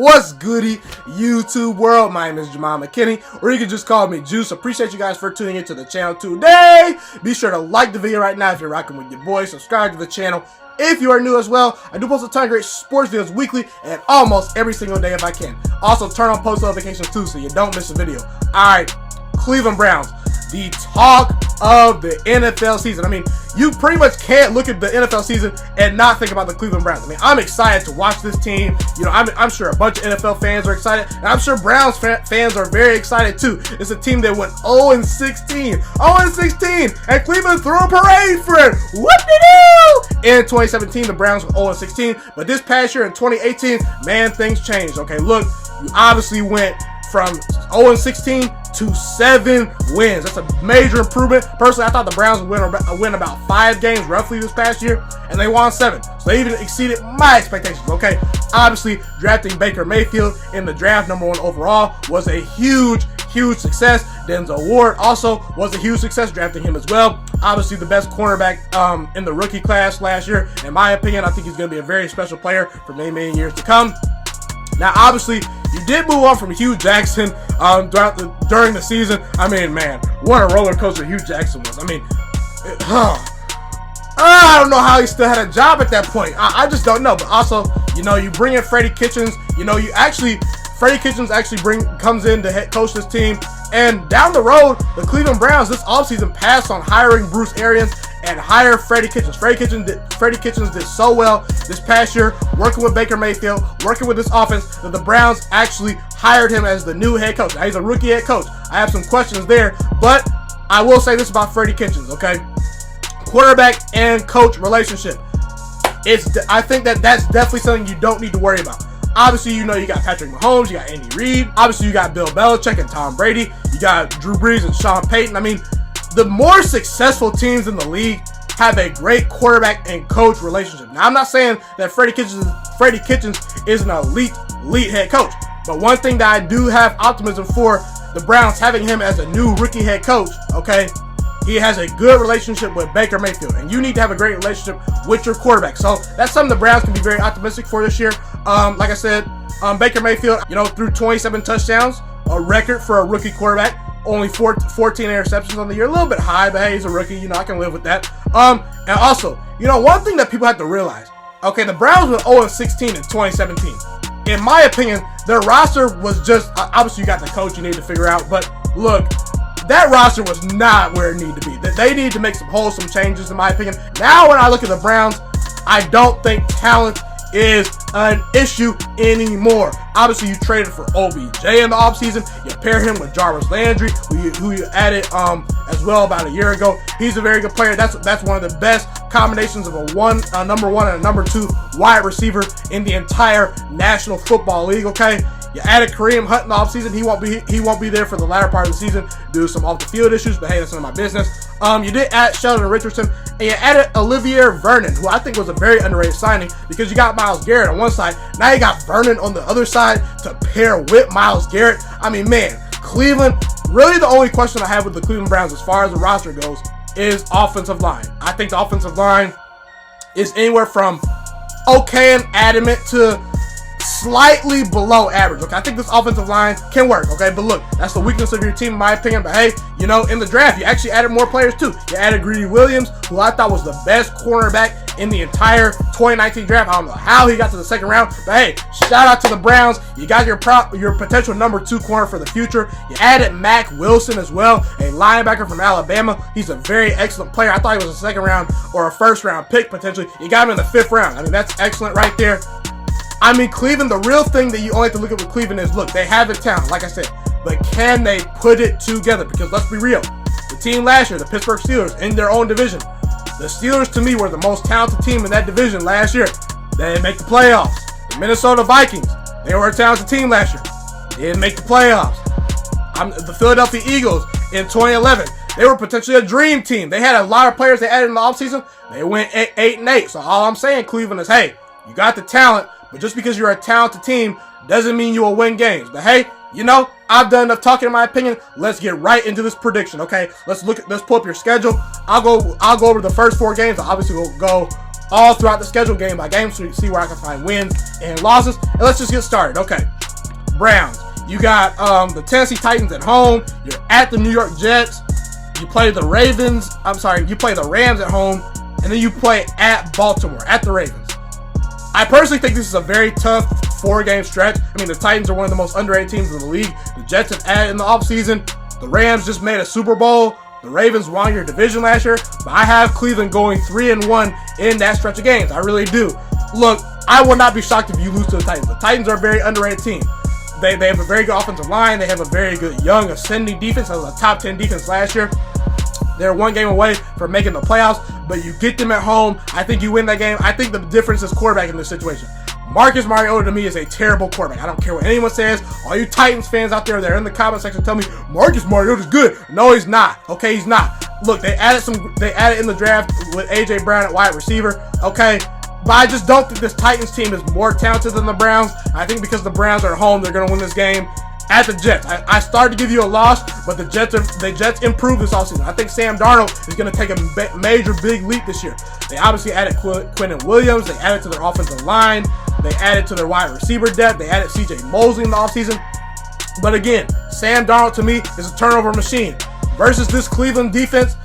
What's goody, YouTube world? My name is Ghiman Mckinney, or you can just call me Juice. Appreciate you guys for tuning into the channel today. Be sure to like the video right now if you're rocking with your boy. Subscribe to the channel if you are new as well. I do post a ton of great sports videos weekly and almost every single day if I can. Also, turn on post notifications too so you don't miss a video. Alright, Cleveland Browns, the talk of the NFL season. I mean, you pretty much can't look at the NFL season and not think about the Cleveland Browns. I mean, I'm excited to watch this team. You know, I'm sure a bunch of NFL fans are excited, and I'm sure Browns fans are very excited too. It's a team that went 0-16, 0-16, and Cleveland threw a parade for it. Whoop-de-doo! In 2017, the Browns were 0-16, but this past year in 2018, man, things changed. Okay, look, you obviously went from 0-16 to 7 wins. That's a major improvement. Personally, I thought the Browns would win about 5 games roughly this past year, and they won 7. So they even exceeded my expectations, okay? Obviously, drafting Baker Mayfield in the draft, #1 overall, was a huge success. Denzel Ward also was a huge success, drafting him as well. Obviously, the best cornerback in the rookie class last year. In my opinion, I think he's going to be a very special player for many, many years to come. Now, obviously, you did move on from Hugh Jackson during the season. I mean, man, what a roller coaster Hugh Jackson was. I mean, I don't know how he still had a job at that point. I just don't know. But also, you know, you bring in Freddie Kitchens. You know, Freddie Kitchens actually comes in to head coach this team. And down the road, the Cleveland Browns this offseason passed on hiring Bruce Arians and hire Freddie Kitchens. Freddie Kitchens did so well this past year, working with Baker Mayfield, working with this offense, that the Browns actually hired him as the new head coach. Now, he's a rookie head coach. I have some questions there, but I will say this about Freddie Kitchens, okay? Quarterback and coach relationship. I think that's definitely something you don't need to worry about. Obviously, you know, you got Patrick Mahomes, you got Andy Reid. Obviously, you got Bill Belichick and Tom Brady. You got Drew Brees and Sean Payton. I mean, the more successful teams in the league have a great quarterback and coach relationship. Now, I'm not saying that Freddie Kitchens is an elite head coach, but one thing that I do have optimism for the Browns having him as a new rookie head coach, okay? He has a good relationship with Baker Mayfield, and you need to have a great relationship with your quarterback. So that's something the Browns can be very optimistic for this year. Like I said, Baker Mayfield, you know, threw 27 touchdowns, a record for a rookie quarterback. Only 14 interceptions on the year, a little bit high, but hey, he's a rookie. You know, I can live with that. And also, you know, one thing that people have to realize, okay, the Browns went 0-16 in 2017. In my opinion, their roster was just obviously you got the coach you need to figure out, but look. That roster was not where it needed to be. They need to make some wholesome changes, in my opinion. Now, when I look at the Browns, I don't think talent is an issue anymore. Obviously, you traded for OBJ in the offseason. You pair him with Jarvis Landry, who you added as well about a year ago. He's a very good player. That's one of the best combinations of a number 1 and a number 2 wide receiver in the entire National Football League. Okay. You added Kareem Hunt in the offseason. He won't be there for the latter part of the season due to some off-the-field issues, but hey, that's none of my business. You did add Sheldon Richardson, and you added Olivier Vernon, who I think was a very underrated signing because you got Myles Garrett on one side. Now you got Vernon on the other side to pair with Myles Garrett. I mean, man, Cleveland, really the only question I have with the Cleveland Browns as far as the roster goes is offensive line. I think the offensive line is anywhere from okay and adamant to slightly below average. Okay, I think this offensive line can work. Okay, but look, that's the weakness of your team, in my opinion. But hey, you know, in the draft, you actually added more players too. You added Greedy Williams, who I thought was the best cornerback in the entire 2019 draft. I don't know how he got to the second round, but hey, shout out to the Browns. You got your potential number 2 corner for the future. You added Mack Wilson as well, a linebacker from Alabama. He's a very excellent player. I thought he was a second round or a first round pick potentially. You got him in the 5th round. I mean, that's excellent right there. I mean, Cleveland, the real thing that you only have to look at with Cleveland is, look, they have the talent, like I said, but can they put it together? Because let's be real, the team last year, the Pittsburgh Steelers, in their own division, the Steelers, to me, were the most talented team in that division last year. They didn't make the playoffs. The Minnesota Vikings, they were a talented team last year. They didn't make the playoffs. The Philadelphia Eagles in 2011, they were potentially a dream team. They had a lot of players they added in the offseason. They went 8-8. So all I'm saying, Cleveland, is, hey, you got the talent, but just because you're a talented team doesn't mean you will win games. But hey, you know, I've done enough talking in my opinion. Let's get right into this prediction, okay? Let's pull up your schedule. I'll go over the first 4 games. Obviously, we'll go all throughout the schedule game by game so you see where I can find wins and losses. And let's just get started, okay? Browns. You got the Tennessee Titans at home. You're at the New York Jets. You play the Ravens. You play the Rams at home. And then you play at Baltimore, at the Ravens. I personally think this is a very tough 4-game stretch. I mean, the Titans are one of the most underrated teams in the league. The Jets have added in the offseason. The Rams just made a Super Bowl. The Ravens won your division last year. But I have Cleveland going 3-1 in that stretch of games. I really do. Look, I would not be shocked if you lose to the Titans. The Titans are a very underrated team. They have a very good offensive line. They have a very good young ascending defense. That was a top 10 defense last year. They're 1 game away from making the playoffs, but you get them at home. I think you win that game. I think the difference is quarterback in this situation. Marcus Mariota to me is a terrible quarterback. I don't care what anyone says. All you Titans fans out there that are in the comment section tell me Marcus Mariota's good. No, he's not. Okay, he's not. Look, they added in the draft with AJ Brown at wide receiver. Okay. But I just don't think this Titans team is more talented than the Browns. I think because the Browns are at home, they're going to win this game. At the Jets, I started to give you a loss, but the Jets improved this offseason. I think Sam Darnold is going to take a major big leap this year. They obviously added Quinnen Williams. They added to their offensive line. They added to their wide receiver depth. They added C.J. Mosley in the offseason. But again, Sam Darnold to me is a turnover machine. Versus this Cleveland defense,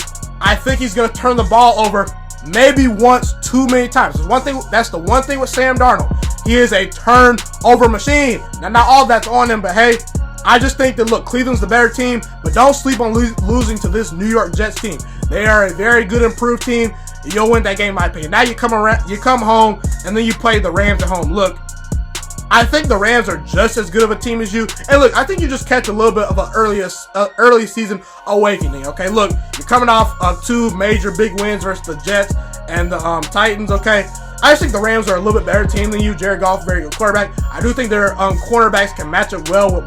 I think he's going to turn the ball over maybe once too many times. That's the one thing with Sam Darnold. He is a turnover machine. Now, not all that's on him, but hey, I just think that, look, Cleveland's the better team, but don't sleep on losing to this New York Jets team. They are a very good, improved team. You'll win that game, in my opinion. Now you come home, and then you play the Rams at home. Look, I think the Rams are just as good of a team as you. And look, I think you just catch a little bit of an early season awakening. Okay, look, you're coming off of 2 major big wins versus the Jets and the Titans. Okay. I just think the Rams are a little bit better team than you. Jared Goff, very good quarterback. I do think their cornerbacks can match up well with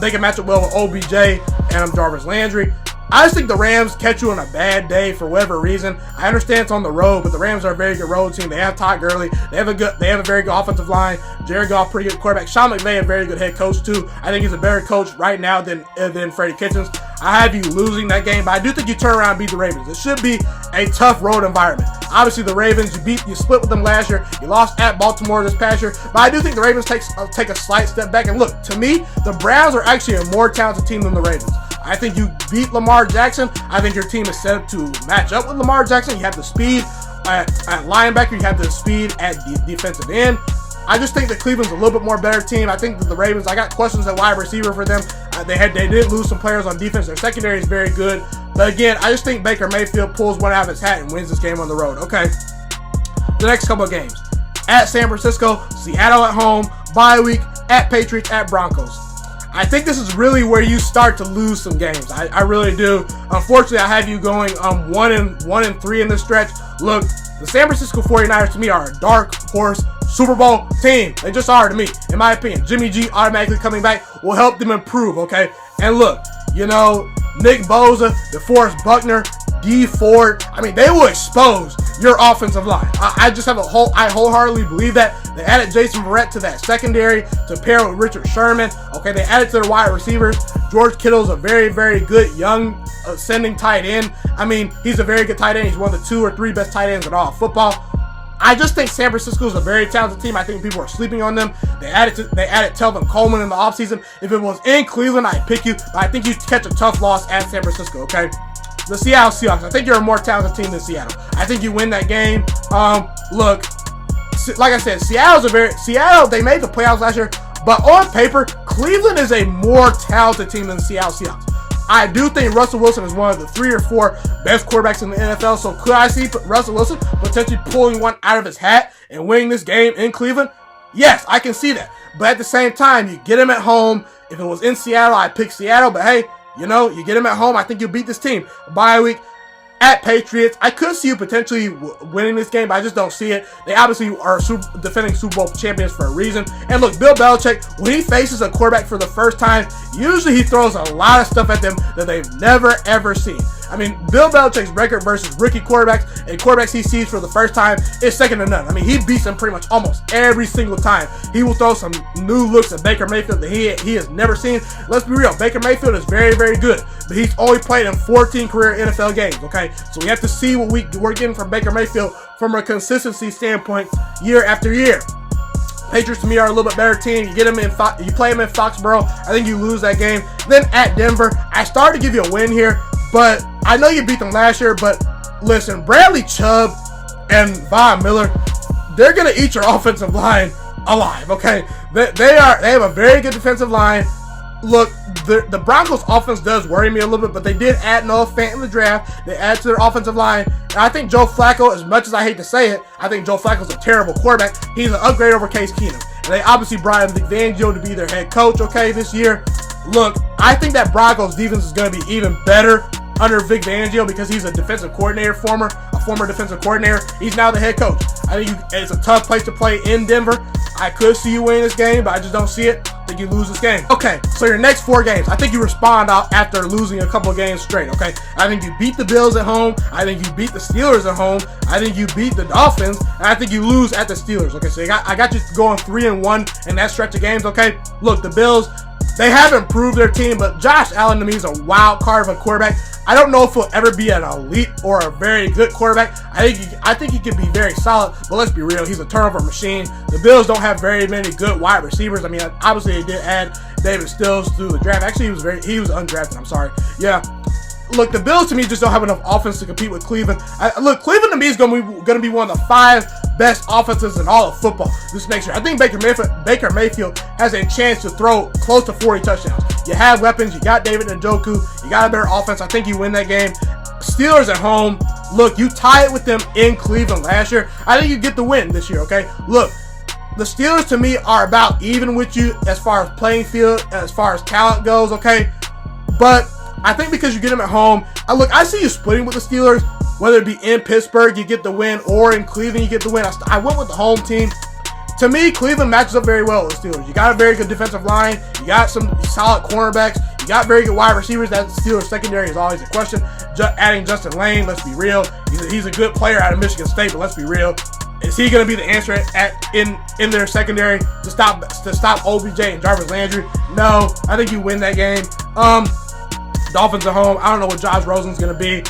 they can match up well with OBJ and Jarvis Landry. I just think the Rams catch you on a bad day for whatever reason. I understand it's on the road, but the Rams are a very good road team. They have Todd Gurley. They have a very good offensive line. Jared Goff, pretty good quarterback. Sean McVay, a very good head coach too. I think he's a better coach right now than Freddie Kitchens. I have you losing that game, but I do think you turn around and beat the Ravens. It should be a tough road environment. Obviously, the Ravens, you split with them last year. You lost at Baltimore this past year, but I do think the Ravens take a slight step back. And look, to me, the Browns are actually a more talented team than the Ravens. I think you beat Lamar Jackson. I think your team is set up to match up with Lamar Jackson. You have the speed at linebacker. You have the speed at defensive end. I just think that Cleveland's a little bit more better team. I think that the Ravens, I got questions at wide receiver for them. They did lose some players on defense. Their secondary is very good. But again, I just think Baker Mayfield pulls one out of his hat and wins this game on the road. Okay. The next couple of games. At San Francisco, Seattle at home, bye week, at Patriots, at Broncos. I think this is really where you start to lose some games. I really do. Unfortunately, I have you going 1-3 in this stretch. Look, the San Francisco 49ers to me are a dark horse Super Bowl team. They just are to me, in my opinion. Jimmy G automatically coming back will help them improve, okay? And look, Nick Bosa, DeForest Buckner, D Ford, they will expose your offensive line. I wholeheartedly believe that. They added Jason Verrett to that secondary to pair with Richard Sherman. Okay, they added to their wide receivers. George Kittle's a very, very good young ascending tight end. He's a very good tight end. He's one of the 2 or 3 best tight ends in all of football. I just think San Francisco is a very talented team. I think people are sleeping on them. They added Telvin Coleman in the offseason. If it was in Cleveland, I'd pick you. But I think you catch a tough loss at San Francisco, okay? The Seattle Seahawks. I think you're a more talented team than Seattle. I think you win that game. Look, like I said, Seattle, they made the playoffs last year. But on paper, Cleveland is a more talented team than the Seattle Seahawks. I do think Russell Wilson is one of the 3 or 4 best quarterbacks in the NFL. So could I see Russell Wilson potentially pulling one out of his hat and winning this game in Cleveland? Yes, I can see that. But at the same time, you get him at home. If it was in Seattle, I'd pick Seattle. But hey, you get him at home. I think you'll beat this team. Bye week at Patriots. I could see you potentially winning this game, but I just don't see it. They obviously are defending Super Bowl champions for a reason. And look, Bill Belichick, when he faces a quarterback for the first time, usually he throws a lot of stuff at them that they've never, ever seen. Bill Belichick's record versus rookie quarterbacks and quarterbacks he sees for the first time is second to none. He beats them pretty much almost every single time. He will throw some new looks at Baker Mayfield that he has never seen. Let's be real, Baker Mayfield is very, very good, but he's only played in 14 career NFL games, okay? So we have to see what we're getting from Baker Mayfield from a consistency standpoint year after year. Patriots to me are a little bit better team. You play them in Foxborough. I think you lose that game. Then at Denver, I started to give you a win here, but I know you beat them last year. But listen, Bradley Chubb and Von Miller, they're gonna eat your offensive line alive. Okay, they have a very good defensive line. Look, the Broncos offense does worry me a little bit, but they did add Noah Fant in the draft. They added to their offensive line. And I think Joe Flacco, as much as I hate to say it, I think Joe Flacco's a terrible quarterback. He's an upgrade over Case Keenum. And they obviously brought in Vic Fangio to be their head coach, okay, this year. Look, I think that Broncos defense is going to be even better under Vic Fangio because he's a defensive coordinator, a former defensive coordinator. He's now the head coach. I think it's a tough place to play in Denver. I could see you winning this game, but I just don't see it. I think you lose this game. Okay, so your next 4 games, I think you respond out after losing a couple of games straight, okay? I think you beat the Bills at home. I think you beat the Steelers at home. I think you beat the Dolphins. And I think you lose at the Steelers, okay? So I got you going 3-1 in that stretch of games, okay? Look, the Bills, they have improved their team, but Josh Allen to me is a wild card of a quarterback. I don't know if he'll ever be an elite or a very good quarterback. I think he can be very solid, but let's be real, he's a turnover machine. The Bills don't have very many good wide receivers. I mean, obviously they did add David Stills through the draft. Actually, he was undrafted. I'm sorry. Yeah. Look, the Bills to me just don't have enough offense to compete with Cleveland. Look, Cleveland to me is going to be one of the 5 best offenses in all of football this next year. I think Baker Mayfield has a chance to throw close to 40 touchdowns. You have weapons. You got David Njoku. You got a better offense. I think you win that game. Steelers at home. Look, you tie it with them in Cleveland last year. I think you get the win this year, okay? Look, the Steelers to me are about even with you as far as playing field, as far as talent goes, okay? But I think because you get them at home, I see you splitting with the Steelers, whether it be in Pittsburgh, you get the win, or in Cleveland, you get the win. I went with the home team. To me, Cleveland matches up very well with the Steelers. You got a very good defensive line. You got some solid cornerbacks. You got very good wide receivers. That Steelers secondary is always a question. Adding Justin Lane, let's be real. He's a good player out of Michigan State, but let's be real. Is he going to be the answer in their secondary to stop OBJ and Jarvis Landry? No, I think you win that game. Dolphins at home. I don't know what Josh Rosen's going to be.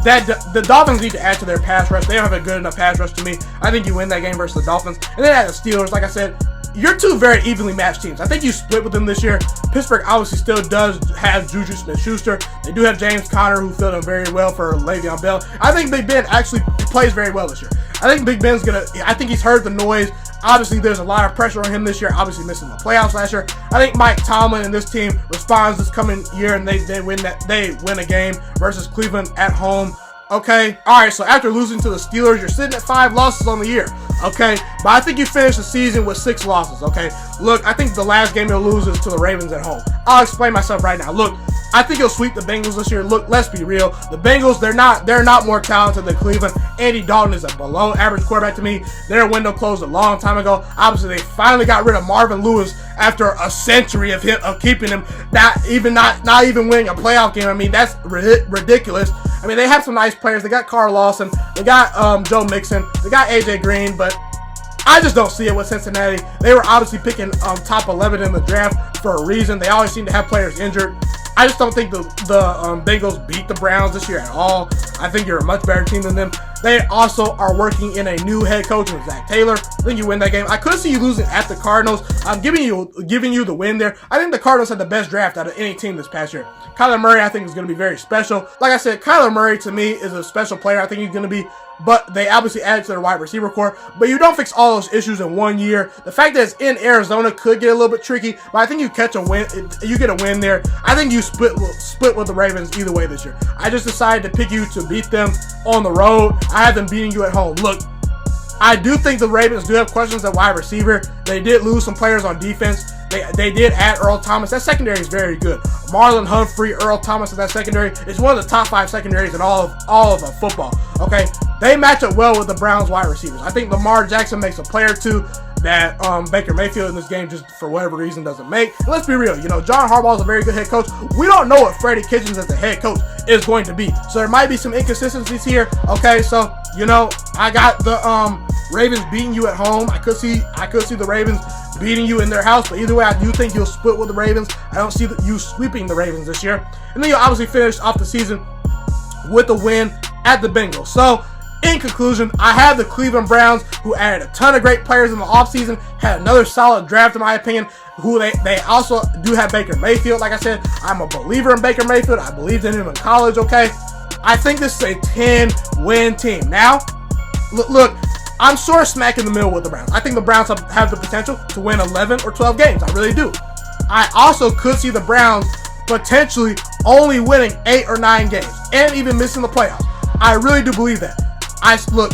The Dolphins need to add to their pass rush. They don't have a good enough pass rush to me. I think you win that game versus the Dolphins. And then at the Steelers, like I said, you're 2 very evenly matched teams. I think you split with them this year. Pittsburgh obviously still does have Juju Smith-Schuster. They do have James Conner, who filled in very well for Le'Veon Bell. I think Big Ben actually plays very well this year. I think Big Ben's I think he's heard the noise. Obviously, there's a lot of pressure on him this year, obviously missing the playoffs last year. I think Mike Tomlin and this team responds this coming year, and they win a game versus Cleveland at home. Okay, all right, so after losing to the Steelers, you're sitting at 5 losses on the year, okay? But I think you finished the season with 6 losses, okay? Look, I think the last game you'll lose is to the Ravens at home. I'll explain myself right now. Look, I think you'll sweep the Bengals this year. Look, let's be real. The Bengals, they're not more talented than Cleveland. Andy Dalton is a below average quarterback to me. Their window closed a long time ago. Obviously, they finally got rid of Marvin Lewis after a century of keeping him not even winning a playoff game. I mean, that's ridiculous. I mean, they have some nice players. They got Carl Lawson. They got Joe Mixon. They got AJ Green, but I just don't see it with Cincinnati. They were obviously picking top 11 in the draft for a reason. They always seem to have players injured. I just don't think the Bengals beat the Browns this year at all. I think you're a much better team than them. They also are working in a new head coach with Zach Taylor. I think you win that game. I could see you losing at the Cardinals. I'm giving you the win there. I think the Cardinals had the best draft out of any team this past year. Kyler Murray, I think, is going to be very special. Like I said, Kyler Murray, to me, is a special player. I think he's going to be, but they obviously added to their wide receiver core. But you don't fix all those issues in 1 year. The fact that it's in Arizona could get a little bit tricky, but I think you get a win there. I think you split with the Ravens either way this year. I just decided to pick you to beat them on the road. I have them beating you at home. Look, I do think the Ravens do have questions at wide receiver. They did lose some players on defense. They did add Earl Thomas. That secondary is very good. Marlon Humphrey, Earl Thomas in that secondary is one of the top 5 secondaries in all of football. Okay, they match up well with the Browns wide receivers. I think Lamar Jackson makes a play or two that Baker Mayfield in this game just for whatever reason doesn't make. And let's be real, John Harbaugh is a very good head coach. We don't know what Freddie Kitchens as the head coach is going to be, so there might be some inconsistencies here. Okay, so I got the Ravens beating you at home. I could see the Ravens beating you in their house, but either way, I do think you'll split with the Ravens. I don't see you sweeping the Ravens this year. And then you'll obviously finish off the season with a win at the Bengals. So In conclusion, I have the Cleveland Browns, who added a ton of great players in the offseason, had another solid draft in my opinion, who they also do have Baker Mayfield. Like I said, I'm a believer in Baker Mayfield. I believed in him in college, okay? I think this is a 10-win team. Now, look, I'm sort of smack in the middle with the Browns. I think the Browns have the potential to win 11 or 12 games. I really do. I also could see the Browns potentially only winning 8 or 9 games and even missing the playoffs. I really do believe that. Look,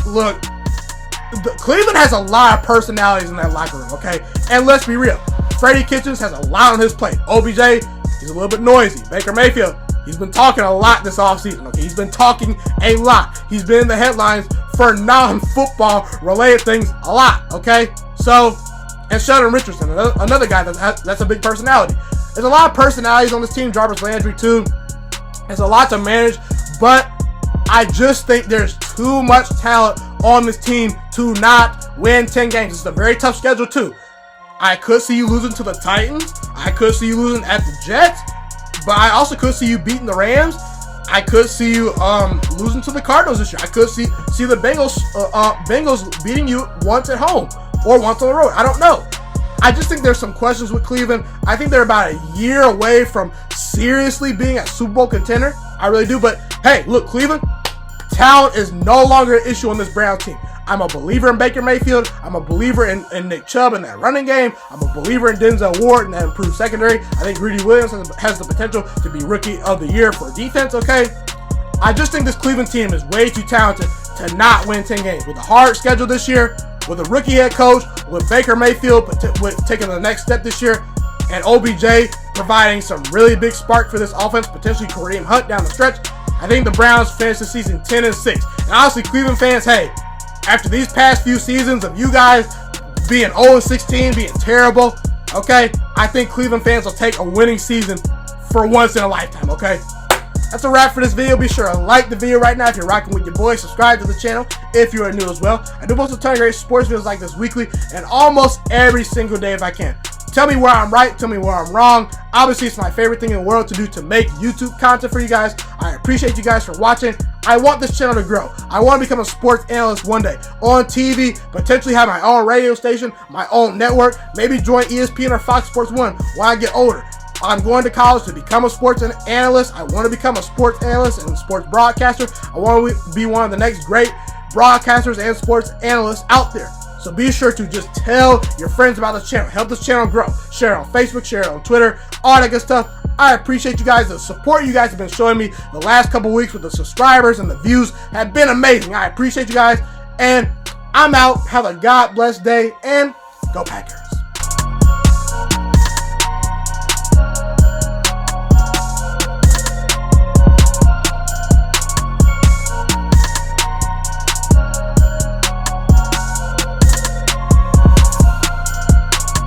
Cleveland has a lot of personalities in that locker room, okay? And let's be real. Freddie Kitchens has a lot on his plate. OBJ, he's a little bit noisy. Baker Mayfield, he's been talking a lot this offseason, okay? He's been talking a lot. He's been in the headlines for non-football related things a lot, okay? So, and Sheldon Richardson, another guy that's a big personality. There's a lot of personalities on this team. Jarvis Landry, too. There's a lot to manage, but I just think there's too much talent on this team to not win 10 games. It's a very tough schedule, too. I could see you losing to the Titans. I could see you losing at the Jets. But I also could see you beating the Rams. I could see you losing to the Cardinals this year. I could see the Bengals beating you once at home or once on the road. I don't know. I just think there's some questions with Cleveland. I think they're about a year away from seriously being a Super Bowl contender. I really do. But hey, look, Cleveland, talent is no longer an issue on this Brown team. I'm a believer in Baker Mayfield. I'm a believer in Nick Chubb in that running game. I'm a believer in Denzel Ward in that improved secondary. I think Greedy Williams has the potential to be Rookie of the Year for defense, okay? I just think this Cleveland team is way too talented to not win 10 games. With a hard schedule this year, with a rookie head coach, with Baker Mayfield taking the next step this year, and OBJ providing some really big spark for this offense, potentially Kareem Hunt down the stretch, I think the Browns finish the season 10-6. And honestly, Cleveland fans, hey, after these past few seasons of you guys being 0-16, being terrible, okay, I think Cleveland fans will take a winning season for once in a lifetime, okay? That's a wrap for this video. Be sure to like the video right now if you're rocking with your boy. Subscribe to the channel if you are new as well. I do post a ton of great sports videos like this weekly and almost every single day if I can. Tell me where I'm right. Tell me where I'm wrong. Obviously, it's my favorite thing in the world to do to make YouTube content for you guys. I appreciate you guys for watching. I want this channel to grow. I want to become a sports analyst one day on TV, potentially have my own radio station, my own network, maybe join ESPN or Fox Sports 1 when I get older. I'm going to college to become a sports analyst. I want to become a sports analyst and sports broadcaster. I want to be one of the next great broadcasters and sports analysts out there. So be sure to just tell your friends about this channel. Help this channel grow. Share it on Facebook, share it on Twitter, all that good stuff. I appreciate you guys. The support you guys have been showing me the last couple weeks with the subscribers and the views have been amazing. I appreciate you guys. And I'm out. Have a God bless day and go Packers.